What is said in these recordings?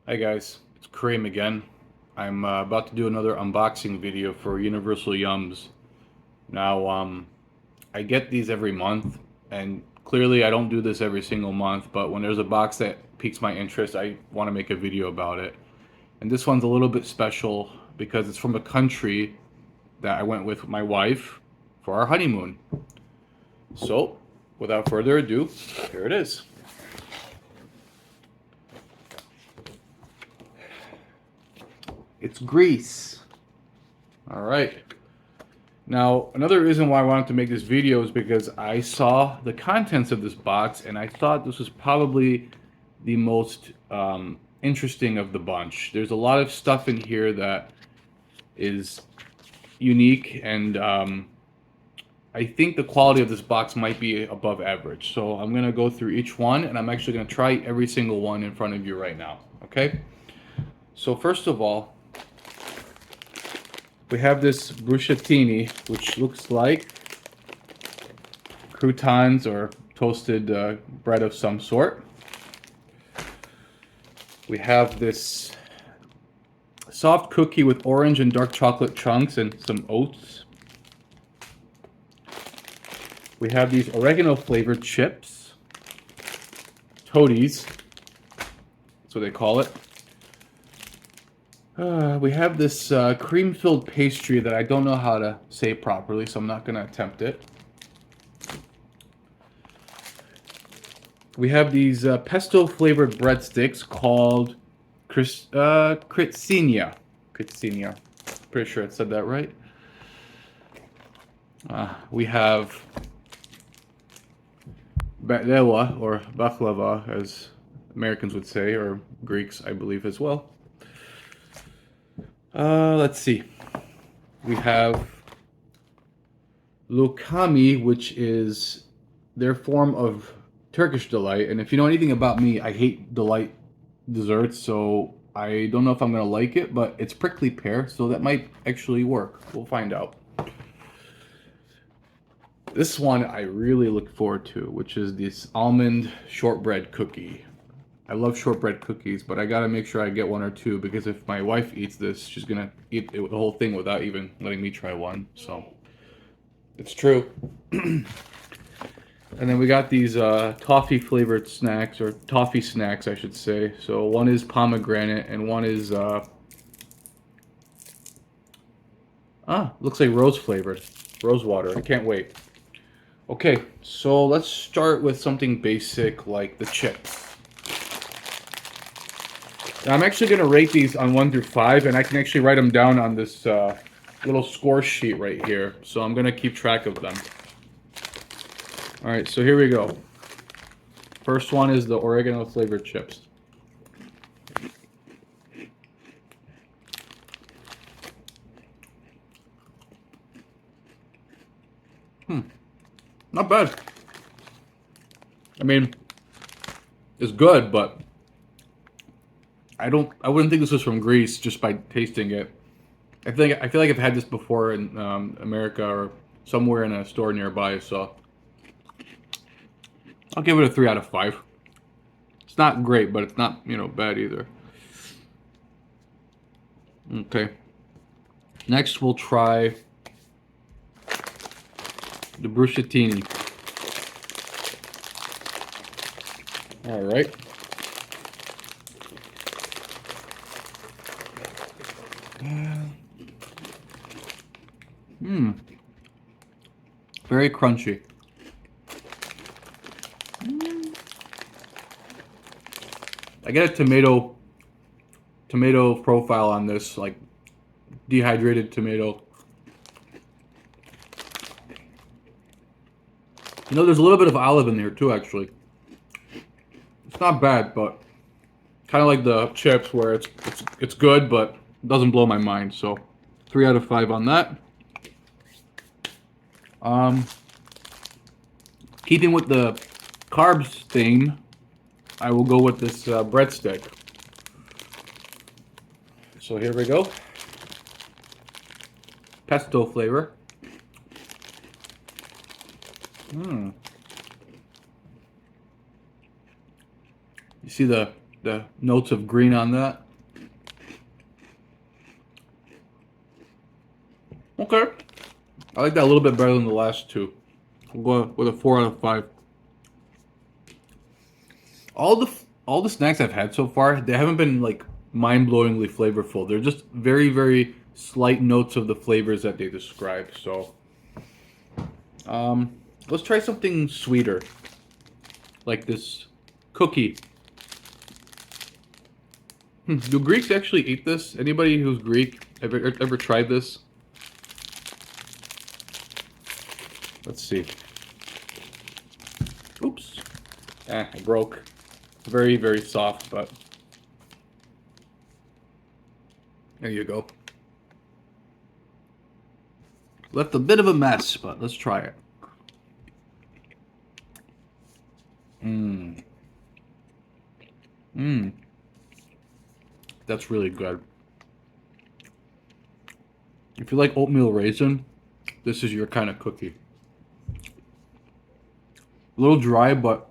Hi guys, it's Kareem again. I'm about to do another unboxing video for Universal Yums. Now, I get these every month, and clearly I don't do this every single month, but when there's a box that piques my interest, I want to make a video about it. And this one's a little bit special because it's from a country that I went with my wife for our honeymoon. So, without further ado, here it is. It's Greece. All right. Now, another reason why I wanted to make this video is because I saw the contents of this box and I thought this was probably the most interesting of the bunch. There's a lot of stuff in here that is unique, and I think the quality of this box might be above average. So I'm going to go through each one, and I'm actually going to try every single one in front of you right now. Okay? So first of all, we have this bruschettina, which looks like croutons or toasted bread of some sort. We have this soft cookie with orange and dark chocolate chunks and some oats. We have these oregano flavored chips, toadies, that's what they call it. We have this cream-filled pastry that I don't know how to say properly, so I'm not going to attempt it. We have these pesto-flavored breadsticks called Kritsinia. Kritsinia. Pretty sure I said that right. We have baklava, or baklava, as Americans would say, or Greeks, I believe, as well. Let's see. We have lokami, which is their form of Turkish delight. And if you know anything about me, I hate delight desserts, so I don't know if I'm going to like it, but it's prickly pear, so that might actually work. We'll find out. This one I really look forward to, which is this almond shortbread cookie. I love shortbread cookies, but I gotta make sure I get one or two because if my wife eats this, she's gonna eat the whole thing without even letting me try one. So it's true. And then we got these toffee flavored snacks, or toffee snacks, I should say. So one is pomegranate and one is looks like rose flavored, rose water. I can't wait. Okay, so let's start with something basic like the chips. Now, I'm actually going to rate these on 1 through 5, and I can actually write them down on this little score sheet right here. So I'm going to keep track of them. All right, so here we go. First one is the oregano flavored chips. Not bad. I mean, it's good, but I wouldn't think this was from Greece just by tasting it. I feel like I've had this before in America or somewhere in a store nearby, so I'll give it a 3 out of 5. It's not great, but it's not, bad either. Okay. Next, we'll try the bruschettina. All right. Very crunchy. I get a tomato profile on this, like dehydrated tomato. There's a little bit of olive in there too, actually. It's not bad, but kind of like the chips, where it's good, but it doesn't blow my mind. So 3 out of 5 on that. Keeping with the carbs theme, I will go with this breadstick. So here we go. Pesto flavor. You see the the notes of green on that. Okay. I like that a little bit better than the last two. We'll go with a 4 out of 5. All the snacks I've had so far, they haven't been like mind-blowingly flavorful. They're just very, very slight notes of the flavors that they describe. So, let's try something sweeter, like this cookie. Do Greeks actually eat this? Anybody who's Greek ever tried this? Let's see. Oops. It broke. Very, very soft, but there you go. Left a bit of a mess, but let's try it. That's really good. If you like oatmeal raisin, this is your kind of cookie. A little dry, but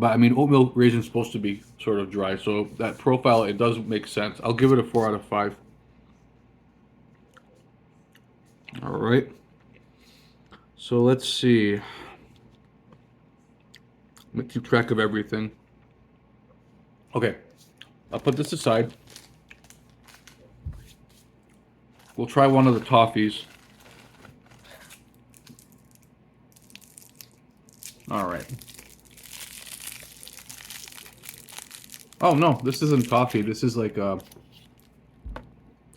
I mean, oatmeal raisin is supposed to be sort of dry, so that profile, it does make sense. I'll give it a 4 out of 5. All right. So let's see. I'm gonna keep track of everything. Okay, I'll put this aside. We'll try one of the toffees. All right. Oh no, this isn't toffee. This is like a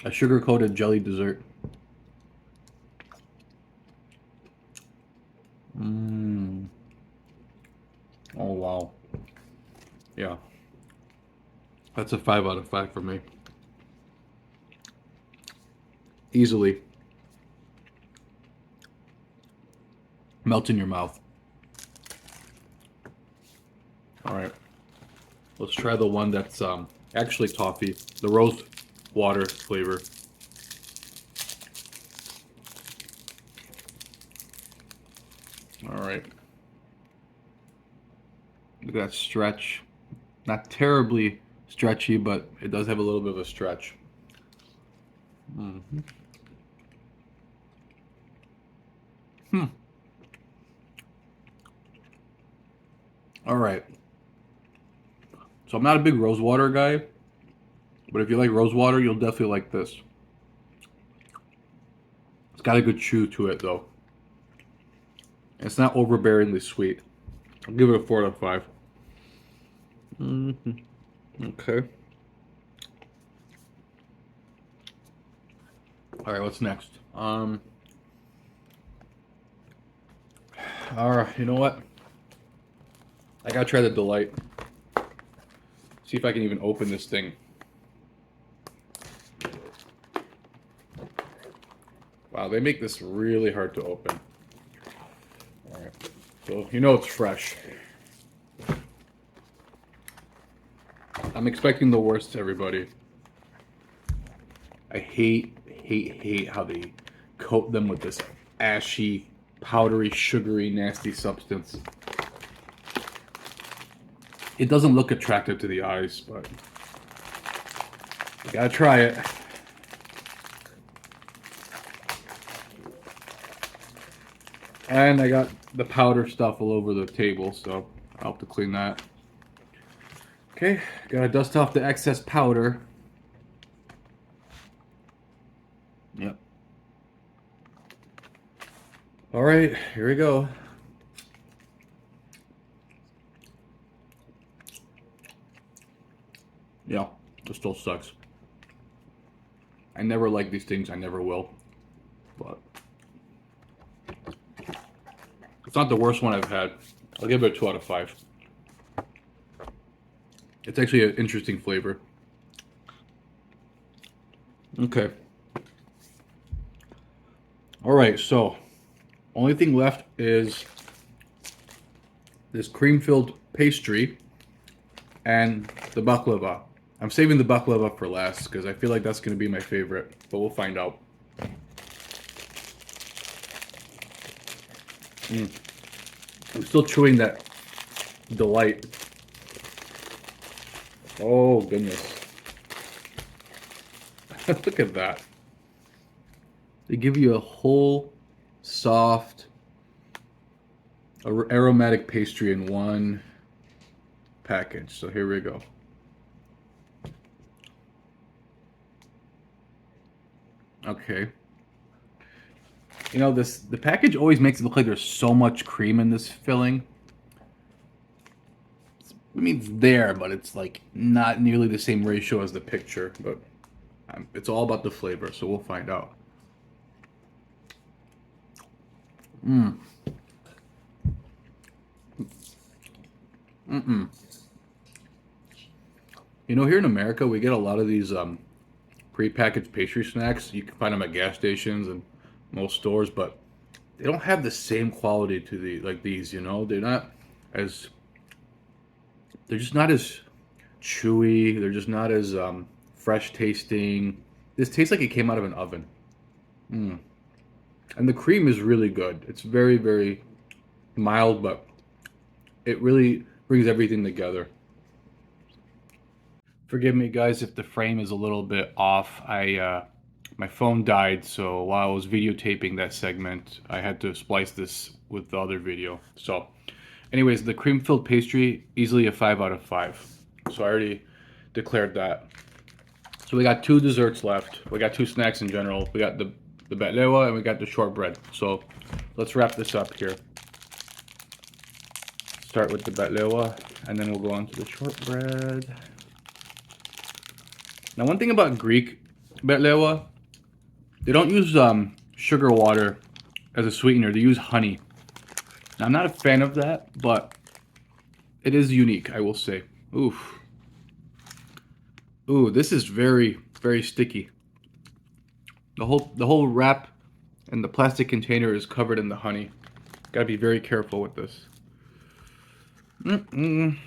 sugar-coated jelly dessert. Oh wow. Yeah. That's a 5 out of 5 for me. Easily. Melt in your mouth. Alright. Let's try the one that's actually toffee. The rose water flavor. Alright. Look at that stretch. Not terribly stretchy, but it does have a little bit of a stretch. All right. So I'm not a big rose water guy, but if you like rose water, you'll definitely like this. It's got a good chew to it, though. It's not overbearingly sweet. I'll give it a 4 out of 5. Okay. All right, what's next? All right, you know what? I gotta try the Delight. See if I can even open this thing. Wow, they make this really hard to open. All right, so you know it's fresh. I'm expecting the worst, everybody. I hate how they coat them with this ashy, powdery, sugary, nasty substance. It doesn't look attractive to the eyes, but you gotta try it. And I got the powder stuff all over the table, so I'll have to clean that. Okay, gotta dust off the excess powder. Yep. All right, here we go. Yeah, this still sucks. I never like these things. I never will. But it's not the worst one I've had. I'll give it a 2 out of 5. It's actually an interesting flavor. Okay. All right, so only thing left is this cream-filled pastry and the baklava. I'm saving the baklava for last because I feel like that's going to be my favorite, but we'll find out. I'm still chewing that Delight. Oh, goodness. Look at that. They give you a whole soft aromatic pastry in one package. So here we go. Okay. You know, the package always makes it look like there's so much cream in this filling. I mean, it's there, but it's like not nearly the same ratio as the picture. But it's all about the flavor, so we'll find out. Mmm. Mm-mm. You know, here in America, we get a lot of these pre-packaged pastry snacks. You can find them at gas stations and most stores, but they don't have the same quality to the like these. You know, as they're just not as chewy. They're just not as fresh tasting. This tastes like it came out of an oven. Mm. And the cream is really good. It's very, very mild, but it really brings everything together. Forgive me, guys, if the frame is a little bit off. My phone died, so while I was videotaping that segment, I had to splice this with the other video. So, anyways, the cream-filled pastry, easily a 5 out of 5. So I already declared that. So we got two desserts left. We got two snacks in general. We got the batlewa and we got the shortbread. So let's wrap this up here. Start with the batlewa and then we'll go on to the shortbread. Now, one thing about Greek batlewa, they don't use sugar water as a sweetener. They use honey. Now, I'm not a fan of that, but it is unique, I will say. Oof. Ooh, this is very, very sticky. The whole wrap and the plastic container is covered in the honey. Gotta be very careful with this. Man,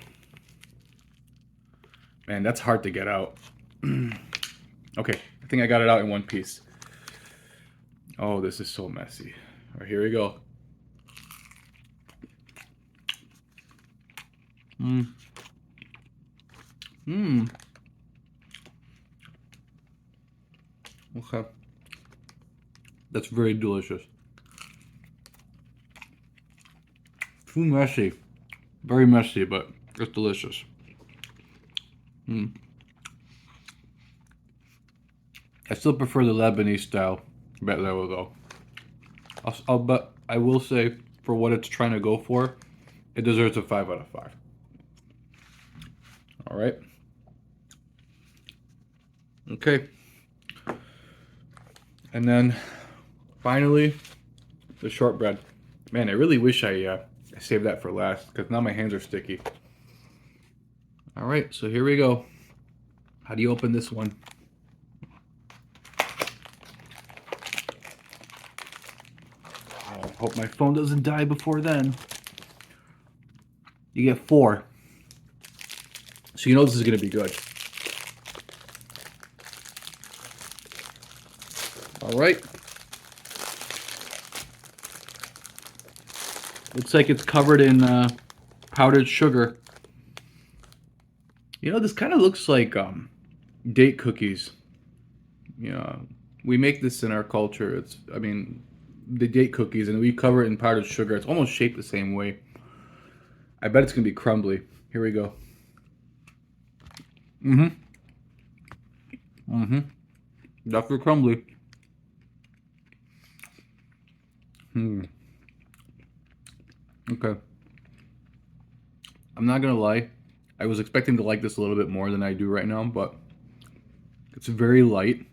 that's hard to get out. Okay, I think I got it out in one piece. Oh, this is so messy. All right, here we go. Okay. That's very delicious. Too messy. Very messy, but it's delicious. I still prefer the Lebanese style baklava though. But I will say, for what it's trying to go for, it deserves a 5 out of 5. All right. Okay. And then finally, the shortbread. Man, I really wish I saved that for last because now my hands are sticky. All right, so here we go. How do you open this one? I hope my phone doesn't die before then. You get 4. So you know this is going to be good. All right. Looks like it's covered in powdered sugar. You know, this kind of looks like date cookies. You know, we make this in our culture. I mean, the date cookies, and we cover it in powdered sugar. It's almost shaped the same way. I bet it's gonna be crumbly. Here we go. Definitely crumbly. Okay. I'm not gonna lie. I was expecting to like this a little bit more than I do right now, but it's very light.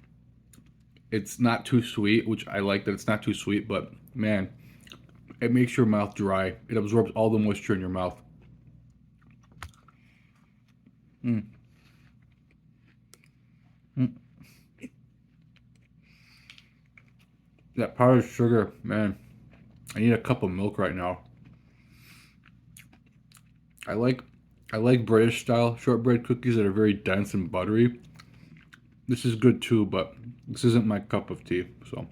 It's not too sweet, which I like that it's not too sweet, but man, it makes your mouth dry. It absorbs all the moisture in your mouth. That powdered sugar, man. I need a cup of milk right now. I like British style shortbread cookies that are very dense and buttery. This is good too, but this isn't my cup of tea, so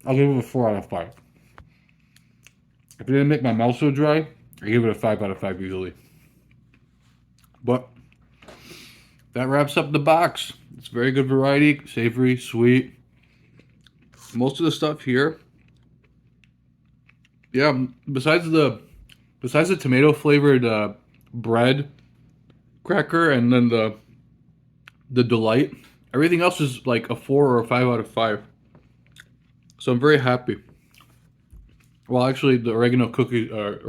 I'll give it a 4 out of 5. If it didn't make my mouth so dry, I give it a 5 out of 5 easily. But that wraps up the box. It's very good variety, savory, sweet. Most of the stuff here, yeah, besides the tomato flavored bread cracker and then the delight, everything else is like a 4 or a 5 out of 5. So I'm very happy. Well, actually, the oregano cookies, the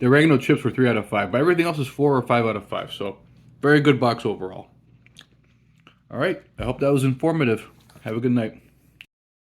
oregano chips were 3 out of 5, but everything else is 4 or 5 out of 5. So very good box overall. All right, I hope that was informative. Have a good night.